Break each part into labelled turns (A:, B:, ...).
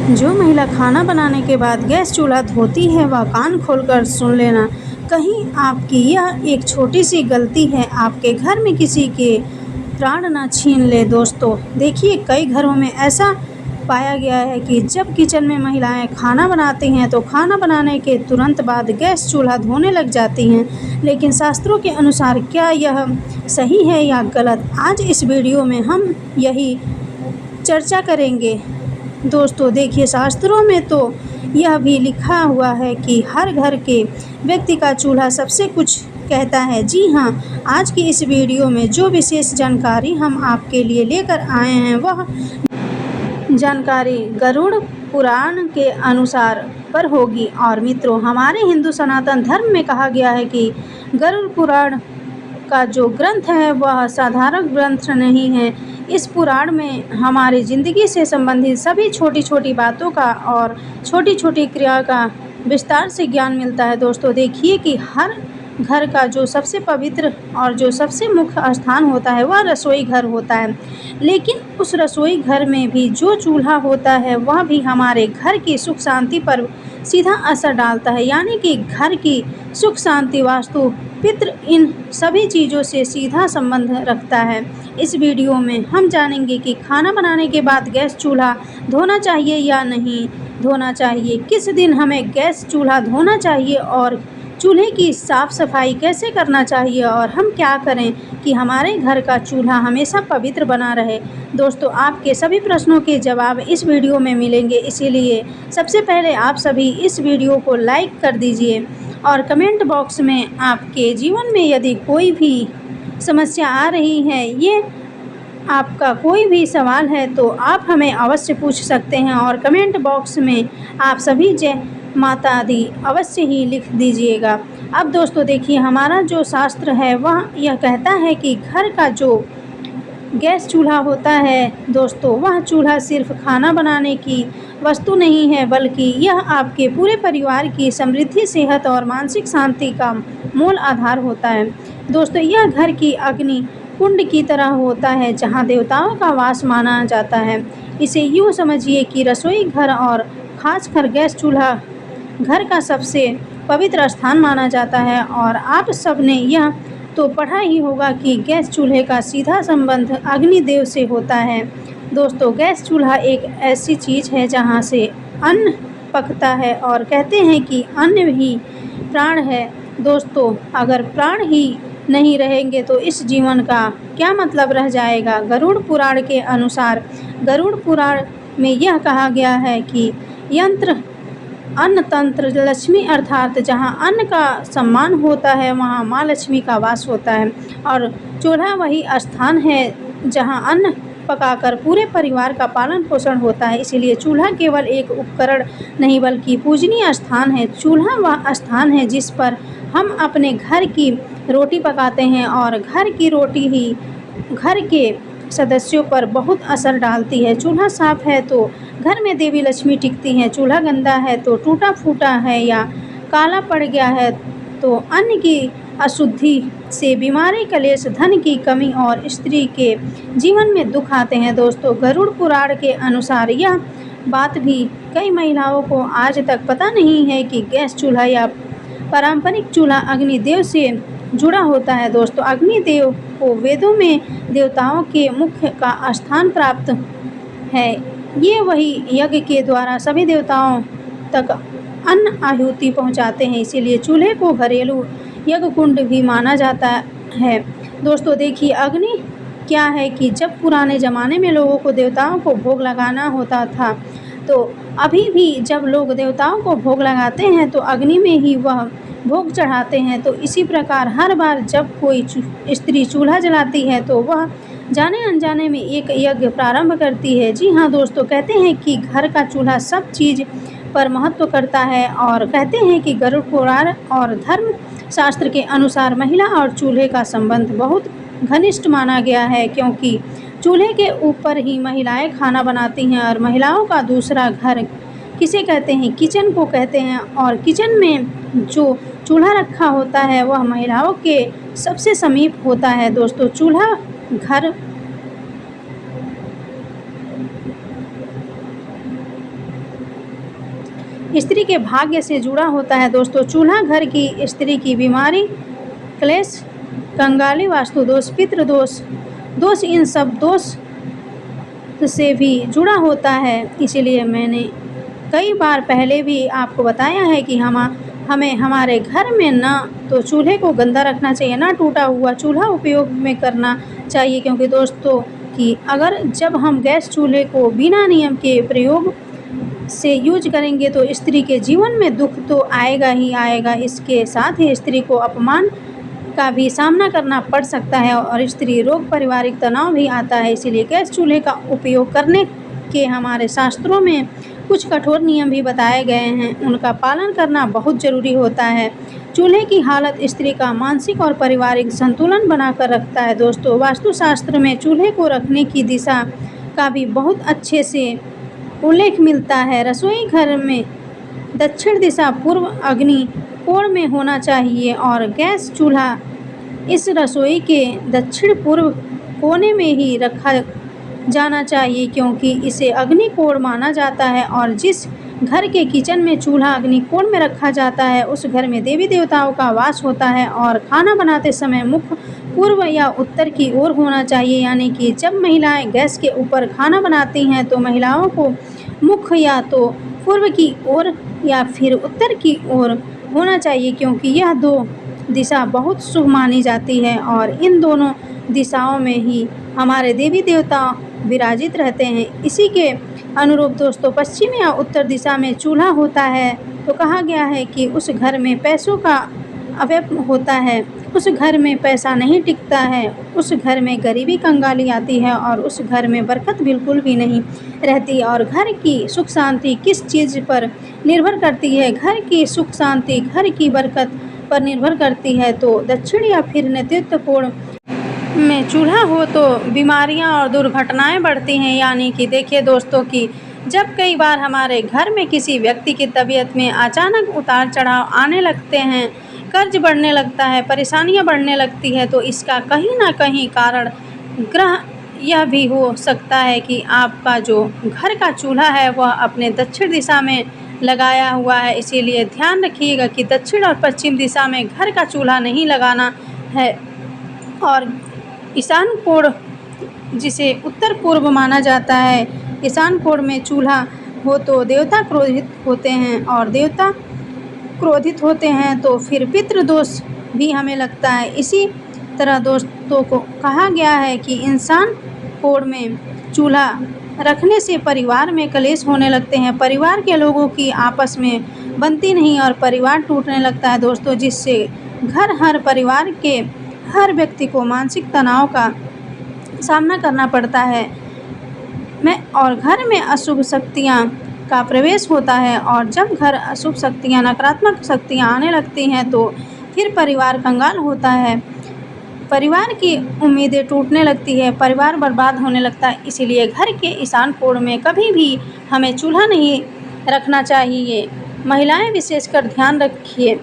A: जो महिला खाना बनाने के बाद गैस चूल्हा धोती है वह कान खोलकर सुन लेना, कहीं आपकी यह एक छोटी सी गलती है आपके घर में किसी के प्राण न छीन ले। दोस्तों देखिए, कई घरों में ऐसा पाया गया है कि जब किचन में महिलाएं खाना बनाती हैं तो खाना बनाने के तुरंत बाद गैस चूल्हा धोने लग जाती हैं। लेकिन शास्त्रों के अनुसार क्या यह सही है या गलत, आज इस वीडियो में हम यही चर्चा करेंगे। दोस्तों देखिए, शास्त्रों में तो यह भी लिखा हुआ है कि हर घर के व्यक्ति का चूल्हा सबसे कुछ कहता है। जी हाँ, आज की इस वीडियो में जो विशेष जानकारी हम आपके लिए लेकर आए हैं वह जानकारी गरुड़ पुराण के अनुसार पर होगी। और मित्रों, हमारे हिंदू सनातन धर्म में कहा गया है कि गरुड़ पुराण का जो ग्रंथ है वह साधारण ग्रंथ नहीं है। इस पुराण में हमारी ज़िंदगी से संबंधित सभी छोटी छोटी बातों का और छोटी छोटी क्रिया का विस्तार से ज्ञान मिलता है। दोस्तों देखिए कि हर घर का जो सबसे पवित्र और जो सबसे मुख्य स्थान होता है वह रसोई घर होता है। लेकिन उस रसोई घर में भी जो चूल्हा होता है वह भी हमारे घर की सुख शांति पर सीधा असर डालता है। यानी कि घर की सुख शांति, वास्तु, पितृ, इन सभी चीज़ों से सीधा संबंध रखता है। इस वीडियो में हम जानेंगे कि खाना बनाने के बाद गैस चूल्हा धोना चाहिए या नहीं धोना चाहिए, किस दिन हमें गैस चूल्हा धोना चाहिए और चूल्हे की साफ़ सफाई कैसे करना चाहिए और हम क्या करें कि हमारे घर का चूल्हा हमेशा पवित्र बना रहे। दोस्तों आपके सभी प्रश्नों के जवाब इस वीडियो में मिलेंगे, इसीलिए सबसे पहले आप सभी इस वीडियो को लाइक कर दीजिए और कमेंट बॉक्स में आपके जीवन में यदि कोई भी समस्या आ रही है, ये आपका कोई भी सवाल है तो आप हमें अवश्य पूछ सकते हैं और कमेंट बॉक्स में आप सभी जय माता दी अवश्य ही लिख दीजिएगा। अब दोस्तों देखिए, हमारा जो शास्त्र है वह यह कहता है कि घर का जो गैस चूल्हा होता है दोस्तों, वह चूल्हा सिर्फ खाना बनाने की वस्तु नहीं है, बल्कि यह आपके पूरे परिवार की समृद्धि, सेहत और मानसिक शांति का मूल आधार होता है। दोस्तों यह घर की अग्नि कुंड की तरह होता है जहां देवताओं का वास माना जाता है। इसे यूँ समझिए कि रसोई घर और खासकर गैस चूल्हा घर का सबसे पवित्र स्थान माना जाता है। और आप सब ने यह तो पढ़ा ही होगा कि गैस चूल्हे का सीधा संबंध अग्निदेव से होता है। दोस्तों गैस चूल्हा एक ऐसी चीज़ है जहां से अन्न पकता है और कहते हैं कि अन्न ही प्राण है। दोस्तों अगर प्राण ही नहीं रहेंगे तो इस जीवन का क्या मतलब रह जाएगा। गरुड़ पुराण के अनुसार, गरुड़ पुराण में यह कहा गया है कि यंत्र अन्न तंत्र लक्ष्मी, अर्थात जहाँ अन्न का सम्मान होता है वहाँ माँ लक्ष्मी का वास होता है। और चूल्हा वही स्थान है जहाँ अन्न पकाकर पूरे परिवार का पालन पोषण होता है। इसीलिए चूल्हा केवल एक उपकरण नहीं बल्कि पूजनीय स्थान है। चूल्हा वह स्थान है जिस पर हम अपने घर की रोटी पकाते हैं और घर की रोटी ही घर के सदस्यों पर बहुत असर डालती है। चूल्हा साफ है तो घर में देवी लक्ष्मी टिकती हैं। चूल्हा गंदा है तो टूटा फूटा है या काला पड़ गया है तो अन्न की अशुद्धि से बीमारी, कलेश, धन की कमी और स्त्री के जीवन में दुख आते हैं। दोस्तों गरुड़ पुराण के अनुसार यह बात भी कई महिलाओं को आज तक पता नहीं है कि गैस चूल्हा या पारंपरिक चूल्हा अग्निदेव से जुड़ा होता है। दोस्तों अग्निदेव को वेदों में देवताओं के मुख्य का स्थान प्राप्त है। ये वही यज्ञ के द्वारा सभी देवताओं तक अन्न आहुति पहुंचाते हैं, इसीलिए चूल्हे को घरेलू यज्ञ कुंड भी माना जाता है। दोस्तों देखिए, अग्नि क्या है कि जब पुराने ज़माने में लोगों को देवताओं को भोग लगाना होता था तो अभी भी जब लोग देवताओं को भोग लगाते हैं तो अग्नि में ही वह भोग चढ़ाते हैं। तो इसी प्रकार हर बार जब कोई स्त्री चूल्हा जलाती है तो वह जाने अनजाने में एक यज्ञ प्रारंभ करती है। जी हाँ दोस्तों, कहते हैं कि घर का चूल्हा सब चीज़ पर महत्व करता है और कहते हैं कि गरुड़ पुराण और धर्म शास्त्र के अनुसार महिला और चूल्हे का संबंध बहुत घनिष्ठ माना गया है, क्योंकि चूल्हे के ऊपर ही महिलाएं खाना बनाती हैं और महिलाओं का दूसरा घर किसे कहते हैं, किचन को कहते हैं। और किचन में जो चूल्हा रखा होता है वह महिलाओं के सबसे समीप होता है। दोस्तों चूल्हा घर स्त्री के भाग्य से जुड़ा होता है। दोस्तों, चूल्हा घर की स्त्री की बीमारी, क्लेश, कंगाली, वास्तु दोष, पितृ दोष, इन सब दोष से भी जुड़ा होता है। इसीलिए मैंने कई बार पहले भी आपको बताया है कि हमें हमारे घर में ना तो चूल्हे को गंदा रखना चाहिए, ना टूटा हुआ चूल्हा उपयोग में करना चाहिए। क्योंकि दोस्तों कि अगर जब हम गैस चूल्हे को बिना नियम के प्रयोग से यूज करेंगे तो स्त्री के जीवन में दुख तो आएगा ही आएगा। इसके साथ ही स्त्री को अपमान का भी सामना करना पड़ सकता है और स्त्री रोग, पारिवारिक तनाव भी आता है। इसीलिए गैस चूल्हे का उपयोग करने के हमारे शास्त्रों में कुछ कठोर नियम भी बताए गए हैं, उनका पालन करना बहुत ज़रूरी होता है। चूल्हे की हालत स्त्री का मानसिक और पारिवारिक संतुलन बनाकर रखता है। दोस्तों, वास्तुशास्त्र में चूल्हे को रखने की दिशा का भी बहुत अच्छे से उल्लेख मिलता है। रसोई घर में दक्षिण दिशा पूर्व अग्नि कोण में होना चाहिए और गैस चूल्हा इस रसोई के दक्षिण पूर्व कोने में ही रखा जाना चाहिए, क्योंकि इसे अग्नि कोण माना जाता है। और जिस घर के किचन में चूल्हा अग्नि कोण में रखा जाता है उस घर में देवी देवताओं का वास होता है। और खाना बनाते समय मुख पूर्व या उत्तर की ओर होना चाहिए, यानी कि जब महिलाएं गैस के ऊपर खाना बनाती हैं तो महिलाओं को मुख या तो पूर्व की ओर या फिर उत्तर की ओर होना चाहिए, क्योंकि यह दो दिशा बहुत शुभ मानी जाती है और इन दोनों दिशाओं में ही हमारे देवी देवता विराजित रहते हैं। इसी के अनुरूप दोस्तों, पश्चिम या उत्तर दिशा में चूल्हा होता है तो कहा गया है कि उस घर में पैसों का अव्यय होता है, उस घर में पैसा नहीं टिकता है, उस घर में गरीबी, कंगाली आती है और उस घर में बरकत बिल्कुल भी नहीं रहती। और घर की सुख शांति किस चीज़ पर निर्भर करती है? घर की सुख शांति घर की बरकत पर निर्भर करती है। तो दक्षिण या फिर नेतृत्व कोण में चूल्हा हो तो बीमारियां और दुर्घटनाएं बढ़ती हैं। यानी कि देखिए दोस्तों कि जब कई बार हमारे घर में किसी व्यक्ति की तबीयत में अचानक उतार चढ़ाव आने लगते हैं, कर्ज बढ़ने लगता है, परेशानियां बढ़ने लगती है, तो इसका कहीं ना कहीं कारण ग्रह यह भी हो सकता है कि आपका जो घर का चूल्हा है वह अपने दक्षिण दिशा में लगाया हुआ है। इसीलिए ध्यान रखिएगा कि दक्षिण और पश्चिम दिशा में घर का चूल्हा नहीं लगाना है। और ईशान कोण, जिसे उत्तर पूर्व माना जाता है, ईशान कोण में चूल्हा हो तो देवता क्रोधित होते हैं और देवता क्रोधित होते हैं तो फिर पितृ दोष भी हमें लगता है। इसी तरह दोस्तों को कहा गया है कि ईशान कोण में चूल्हा रखने से परिवार में कलेश होने लगते हैं, परिवार के लोगों की आपस में बनती नहीं और परिवार टूटने लगता है दोस्तों, जिससे हर परिवार के हर व्यक्ति को मानसिक तनाव का सामना करना पड़ता है और घर में अशुभ शक्तियाँ का प्रवेश होता है। और जब घर अशुभ शक्तियाँ, नकारात्मक शक्तियाँ आने लगती हैं तो फिर परिवार कंगाल होता है, परिवार की उम्मीदें टूटने लगती है, परिवार बर्बाद होने लगता है। इसीलिए घर के ईशान कोण में कभी भी हमें चूल्हा नहीं रखना चाहिए। महिलाएं विशेषकर ध्यान रखिए,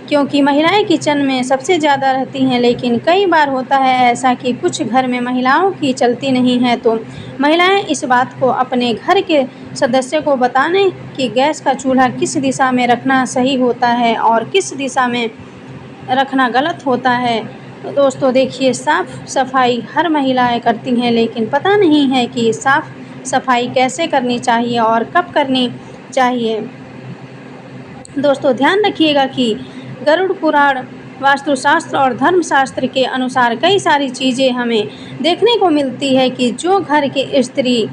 A: क्योंकि महिलाएं किचन में सबसे ज़्यादा रहती हैं। लेकिन कई बार होता है ऐसा कि कुछ घर में महिलाओं की चलती नहीं है, तो महिलाएं इस बात को अपने घर के सदस्य को बताने कि गैस का चूल्हा किस दिशा में रखना सही होता है और किस दिशा में रखना गलत होता है। तो दोस्तों देखिए, साफ़ सफाई हर महिलाएं करती हैं, लेकिन पता नहीं है कि साफ़ सफाई कैसे करनी चाहिए और कब करनी चाहिए। दोस्तों ध्यान रखिएगा कि गरुड़ पुराण, वास्तुशास्त्र और धर्मशास्त्र के अनुसार कई सारी चीज़ें हमें देखने को मिलती है कि जो घर की स्त्री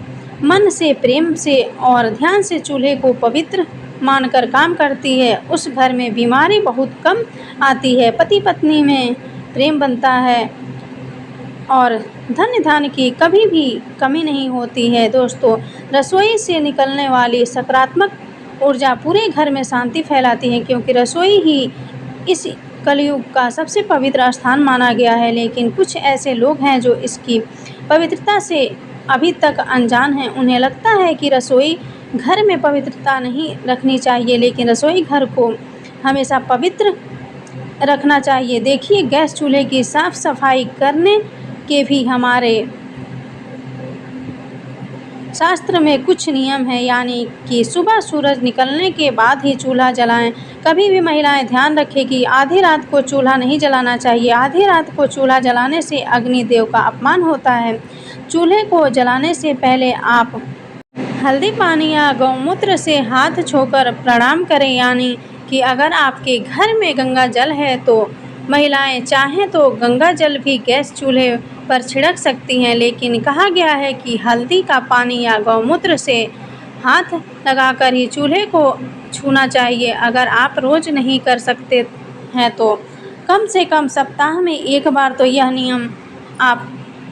A: मन से, प्रेम से और ध्यान से चूल्हे को पवित्र मानकर काम करती है, उस घर में बीमारी बहुत कम आती है, पति पत्नी में प्रेम बनता है और धन धान्य की कभी भी कमी नहीं होती है। दोस्तों, रसोई से निकलने वाली सकारात्मक ऊर्जा पूरे घर में शांति फैलाती है, क्योंकि रसोई ही इस कलयुग का सबसे पवित्र स्थान माना गया है। लेकिन कुछ ऐसे लोग हैं जो इसकी पवित्रता से अभी तक अनजान हैं। उन्हें लगता है कि रसोई घर में पवित्रता नहीं रखनी चाहिए, लेकिन रसोई घर को हमेशा पवित्र रखना चाहिए। देखिए, गैस चूल्हे की साफ़ सफाई करने के भी हमारे शास्त्र में कुछ नियम है, यानी कि सुबह सूरज निकलने के बाद ही चूल्हा जलाएं। कभी भी महिलाएं ध्यान रखें कि आधी रात को चूल्हा नहीं जलाना चाहिए। आधी रात को चूल्हा जलाने से अग्निदेव का अपमान होता है। चूल्हे को जलाने से पहले आप हल्दी पानी या गौमूत्र से हाथ धोकर प्रणाम करें, यानी कि अगर आपके घर में गंगा जल है तो महिलाएं चाहें तो गंगा जल भी गैस चूल्हे पर छिड़क सकती हैं, लेकिन कहा गया है कि हल्दी का पानी या गौमूत्र से हाथ लगाकर ही चूल्हे को छूना चाहिए। अगर आप रोज नहीं कर सकते हैं तो कम से कम सप्ताह में एक बार तो यह नियम आप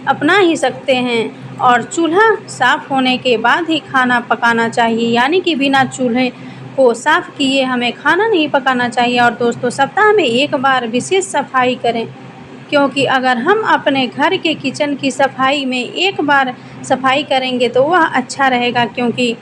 A: अपना ही सकते हैं। और चूल्हा साफ़ होने के बाद ही खाना पकाना चाहिए, यानी कि बिना चूल्हे को साफ़ किए हमें खाना नहीं पकाना चाहिए। और दोस्तों, सप्ताह में एक बार विशेष सफाई करें, क्योंकि अगर हम अपने घर के किचन की सफाई में एक बार सफाई करेंगे तो वह अच्छा रहेगा। क्योंकि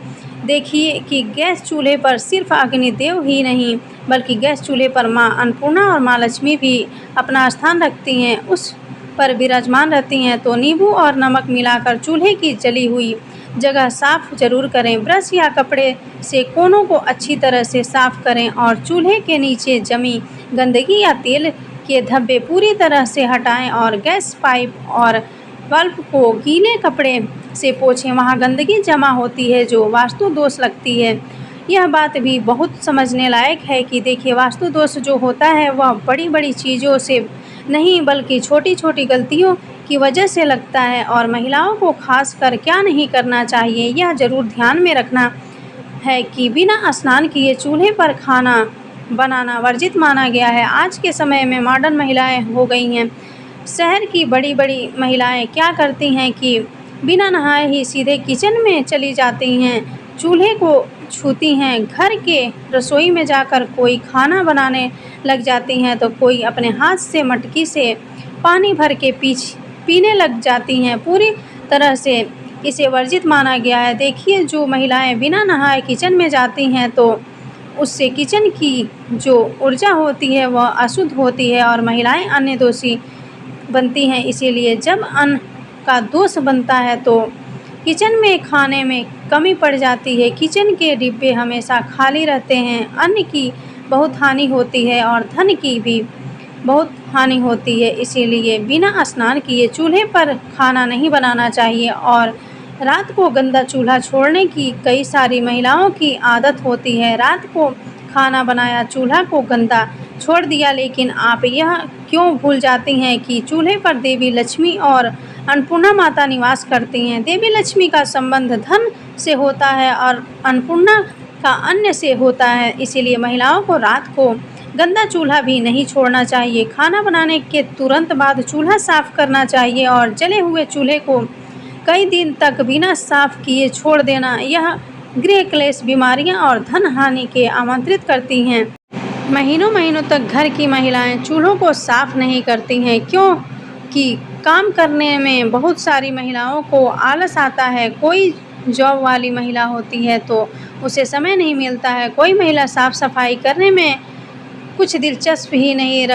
A: देखिए कि गैस चूल्हे पर सिर्फ अग्निदेव ही नहीं, बल्कि गैस चूल्हे पर माँ अन्नपूर्णा और माँ लक्ष्मी भी अपना स्थान रखती हैं, उस पर विराजमान रहती हैं। तो नींबू और नमक मिलाकर चूल्हे की जली हुई जगह साफ़ जरूर करें। ब्रश या कपड़े से कोनों को अच्छी तरह से साफ़ करें और चूल्हे के नीचे जमी गंदगी या तेल के धब्बे पूरी तरह से हटाएं और गैस पाइप और बल्ब को गीले कपड़े से पोंछें। वहाँ गंदगी जमा होती है जो वास्तु दोष लगती है। यह बात भी बहुत समझने लायक है कि देखिए, वास्तु दोष जो होता है वह बड़ी बड़ी चीज़ों से नहीं बल्कि छोटी छोटी गलतियों की वजह से लगता है। और महिलाओं को खासकर क्या नहीं करना चाहिए, यह ज़रूर ध्यान में रखना है कि बिना स्नान किए चूल्हे पर खाना बनाना वर्जित माना गया है। आज के समय में मॉडर्न महिलाएं हो गई हैं। शहर की बड़ी बड़ी महिलाएं क्या करती हैं कि बिना नहाए ही सीधे किचन में चली जाती हैं, चूल्हे को छूती हैं, घर के रसोई में जाकर कोई खाना बनाने लग जाती हैं, तो कोई अपने हाथ से मटकी से पानी भर के पीने लग जाती हैं। पूरी तरह से इसे वर्जित माना गया है। देखिए, जो महिलाएं बिना नहाए किचन में जाती हैं तो उससे किचन की जो ऊर्जा होती है वह अशुद्ध होती है और महिलाएं अन्य दोषी बनती हैं। इसीलिए जब अन्न का दोष बनता है तो किचन में खाने में कमी पड़ जाती है। किचन के डिब्बे हमेशा खाली रहते हैं, अन्न की बहुत हानि होती है और धन की भी बहुत हानि होती है। इसीलिए बिना स्नान किए चूल्हे पर खाना नहीं बनाना चाहिए। और रात को गंदा चूल्हा छोड़ने की कई सारी महिलाओं की आदत होती है। रात को खाना बनाया, चूल्हा को गंदा छोड़ दिया, लेकिन आप यह क्यों भूल जाती हैं कि चूल्हे पर देवी लक्ष्मी और अन्नपूर्णा माता निवास करती हैं। देवी लक्ष्मी का संबंध धन से होता है और अन्नपूर्णा का अन्न से होता है। इसीलिए महिलाओं को रात को गंदा चूल्हा भी नहीं छोड़ना चाहिए। खाना बनाने के तुरंत बाद चूल्हा साफ़ करना चाहिए और जले हुए चूल्हे को कई दिन तक बिना साफ़ किए छोड़ देना यह गृह क्लेश, बीमारियां और धन हानि के आमंत्रित करती हैं। महीनों महीनों तक घर की महिलाएं चूल्हों को साफ़ नहीं करती हैं, क्योंकि काम करने में बहुत सारी महिलाओं को आलस आता है। कोई जॉब वाली महिला होती है तो उसे समय नहीं मिलता है। कोई महिला साफ़ सफाई करने में कुछ दिलचस्प ही नहीं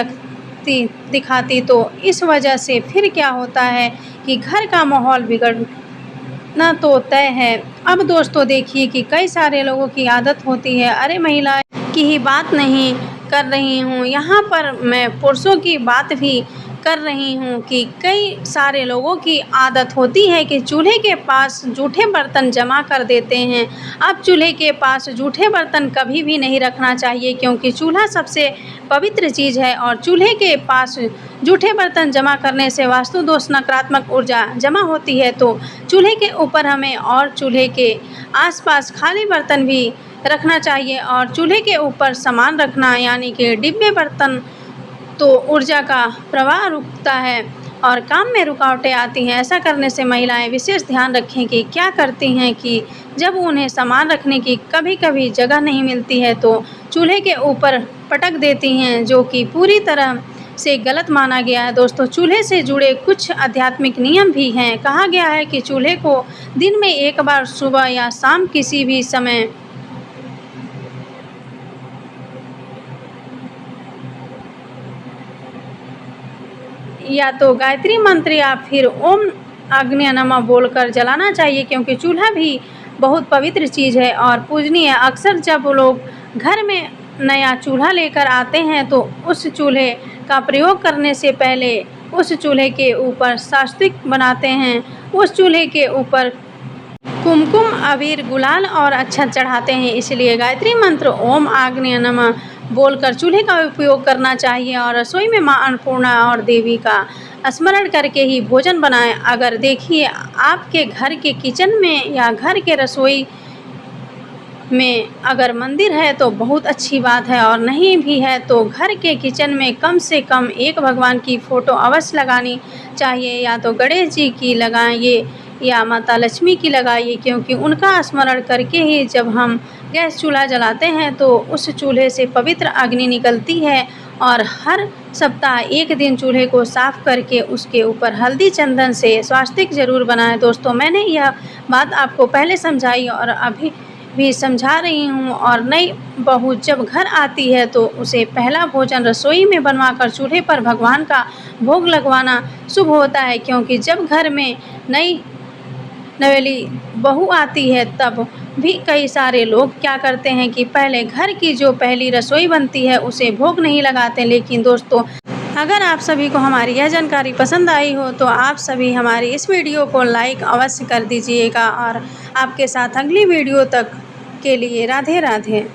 A: दिखाती, तो इस वजह से फिर क्या होता है कि घर का माहौल बिगड़ना तो तय है। अब दोस्तों देखिए कि कई सारे लोगों की आदत होती है, अरे महिला की ही बात नहीं कर रही हूँ, यहाँ पर मैं पुरुषों की बात भी कर रही हूँ कि कई सारे लोगों की आदत होती है कि चूल्हे के पास जूठे बर्तन जमा कर देते हैं। अब चूल्हे के पास जूठे बर्तन कभी भी नहीं रखना चाहिए, क्योंकि चूल्हा सबसे पवित्र चीज़ है और चूल्हे के पास जूठे बर्तन जमा करने से वास्तु दोष, नकारात्मक ऊर्जा जमा होती है। तो चूल्हे के ऊपर हमें और चूल्हे के आसपास खाली बर्तन भी रखना चाहिए और चूल्हे के ऊपर सामान रखना, यानी कि डिब्बे बर्तन, तो ऊर्जा का प्रवाह रुकता है और काम में रुकावटें आती हैं। ऐसा करने से महिलाएं विशेष ध्यान रखें कि क्या करती हैं कि जब उन्हें सामान रखने की कभी कभी जगह नहीं मिलती है तो चूल्हे के ऊपर पटक देती हैं, जो कि पूरी तरह से गलत माना गया है। दोस्तों, चूल्हे से जुड़े कुछ आध्यात्मिक नियम भी हैं। कहा गया है कि चूल्हे को दिन में एक बार सुबह या शाम किसी भी समय या तो गायत्री मंत्र या फिर ओम अग्नि नमः बोलकर जलाना चाहिए, क्योंकि चूल्हा भी बहुत पवित्र चीज़ है और पूजनीय है। अक्सर जब लोग घर में नया चूल्हा लेकर आते हैं तो उस चूल्हे का प्रयोग करने से पहले उस चूल्हे के ऊपर सात्विक बनाते हैं। उस चूल्हे के ऊपर कुमकुम, अबीर, गुलाल और अक्षत चढ़ाते हैं। इसलिए गायत्री मंत्र ओम आग्नेय नमः बोलकर चूल्हे का उपयोग करना चाहिए और रसोई में मां अन्नपूर्णा और देवी का स्मरण करके ही भोजन बनाएं। अगर देखिए आपके घर के किचन में या घर के रसोई में अगर मंदिर है तो बहुत अच्छी बात है, और नहीं भी है तो घर के किचन में कम से कम एक भगवान की फ़ोटो अवश्य लगानी चाहिए। या तो गणेश जी की लगाइए या माता लक्ष्मी की लगाइए, क्योंकि उनका स्मरण करके ही जब हम गैस चूल्हा जलाते हैं तो उस चूल्हे से पवित्र अग्नि निकलती है। और हर सप्ताह एक दिन चूल्हे को साफ़ करके उसके ऊपर हल्दी चंदन से स्वास्तिक ज़रूर बनाएं। दोस्तों, मैंने यह बात आपको पहले समझाई और अभी भी समझा रही हूँ। और नई बहू जब घर आती है तो उसे पहला भोजन रसोई में बनवाकर चूल्हे पर भगवान का भोग लगवाना शुभ होता है, क्योंकि जब घर में नई नवेली बहू आती है तब भी कई सारे लोग क्या करते हैं कि पहले घर की जो पहली रसोई बनती है उसे भोग नहीं लगाते। लेकिन दोस्तों, अगर आप सभी को हमारी यह जानकारी पसंद आई हो तो आप सभी हमारी इस वीडियो को लाइक अवश्य कर दीजिएगा। और आपके साथ अगली वीडियो तक के लिए राधे राधे।